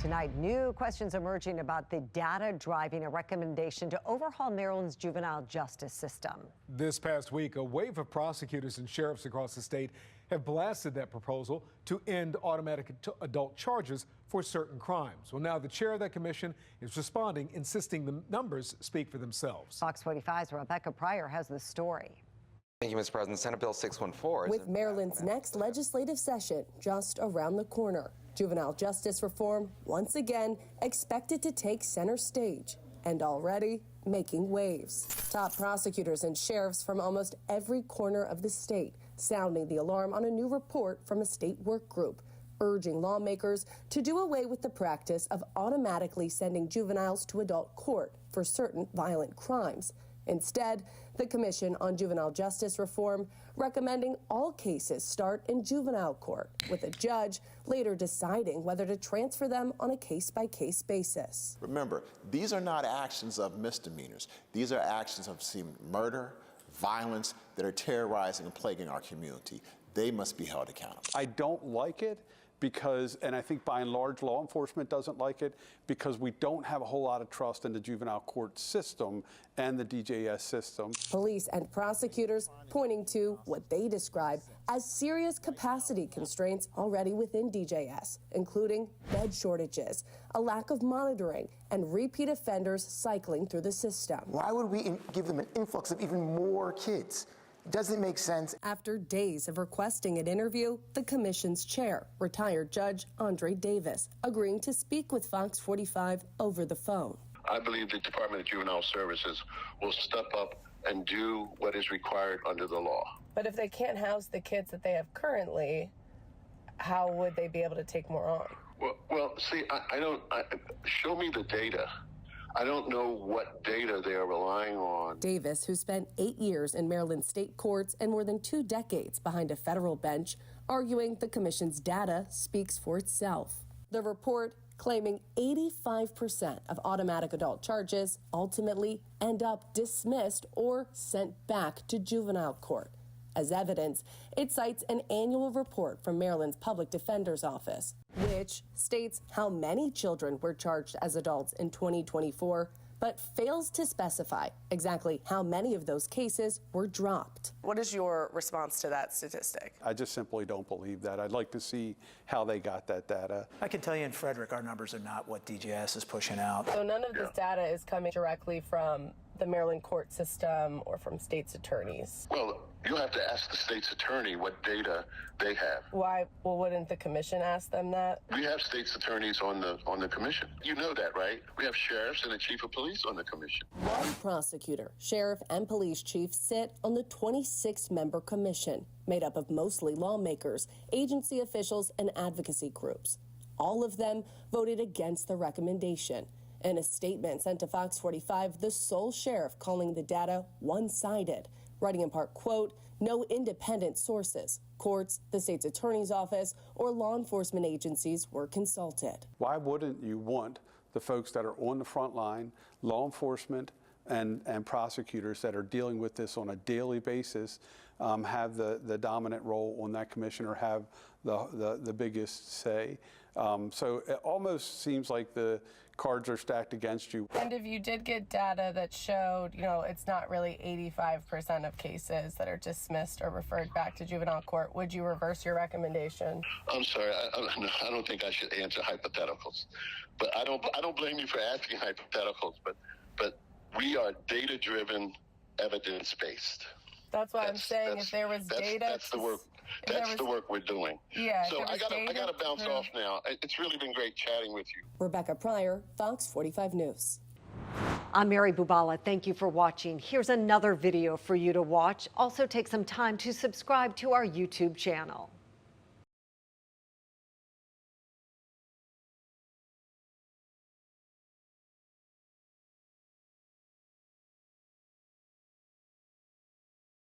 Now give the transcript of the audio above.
Tonight, new questions emerging about the data driving a recommendation to overhaul Maryland's juvenile justice system. This past week, a wave of prosecutors and sheriffs across the state have blasted that proposal to end automatic adult charges for certain crimes. Well, now the chair of that commission is responding, insisting the numbers speak for themselves. Fox 45's Rebecca Pryor has the story. Thank you, Mr. President. Senate Bill 614. With Maryland's next legislative session just around the corner, juvenile justice reform once again expected to take center stage and already making waves. Top prosecutors and sheriffs from almost every corner of the state sounding the alarm on a new report from a state work group, urging lawmakers to do away with the practice of automatically sending juveniles to adult court for certain violent crimes. Instead, the Commission on Juvenile Justice Reform recommending all cases start in juvenile court, with a judge later deciding whether to transfer them on a case-by-case basis. Remember, these are not actions of misdemeanors. These are actions of murder, violence that are terrorizing and plaguing our community. They must be held accountable. I don't like it because, and I think by and large law enforcement doesn't like it, because we don't have a whole lot of trust in the juvenile court system and the DJS system. Police and prosecutors pointing to what they describe as serious capacity constraints already within DJS, including bed shortages, a lack of monitoring, and repeat offenders cycling through the system. Why would we give them an influx of even more kids? Doesn't make sense. After days of requesting an interview, the commission's chair, retired Judge Andre Davis, agreeing to speak with Fox 45 over the phone. I believe the Department of Juvenile Services will step up and do what is required under the law. But if they can't house the kids that they have currently, how would they be able to take more on? Well, see, I don't. Show me the data. I don't know what data they are relying on. Davis, who spent 8 years in Maryland state courts and more than 2 decades behind a federal bench, arguing the commission's data speaks for itself. The report claiming 85% of automatic adult charges ultimately end up dismissed or sent back to juvenile court. As evidence, it cites an annual report from Maryland's Public Defender's Office, which states how many children were charged as adults in 2024, but fails to specify exactly how many of those cases were dropped. What is your response to that statistic? I just simply don't believe that. I'd like to see how they got that data. I can tell you in Frederick, our numbers are not what DJS is pushing out. So none of this data is coming directly from the Maryland court system or from state's attorneys? Well, you'll have to ask the state's attorney what data they have. Why? Well, wouldn't the commission ask them that? We have state's attorneys on the commission. You know that, right? We have sheriffs and a chief of police on the commission. One prosecutor, sheriff, and police chief sit on the 26-member commission, made up of mostly lawmakers, agency officials, and advocacy groups. All of them voted against the recommendation. In a statement sent to Fox 45, the sole sheriff calling the data one-sided, writing in part, quote, no independent sources, courts, the state's attorney's office, or law enforcement agencies were consulted. Why wouldn't you want the folks that are on the front line, law enforcement and prosecutors that are dealing with this on a daily basis, have the dominant role on that commission or have the biggest say? So it almost seems like the cards are stacked against you. And if you did get data that showed, it's not really 85% of cases that are dismissed or referred back to juvenile court, would you reverse your recommendation? I'm sorry, I don't think I should answer hypotheticals, but I don't blame you for asking hypotheticals, but we are data-driven, evidence-based. That's why I'm saying if there was data. That's the work. That's the work we're doing. Yeah. So I gotta bounce off now. It's really been great chatting with you. Rebecca Pryor, Fox 45 News. I'm Mary Bubala. Thank you for watching. Here's another video for you to watch. Also take some time to subscribe to our YouTube channel.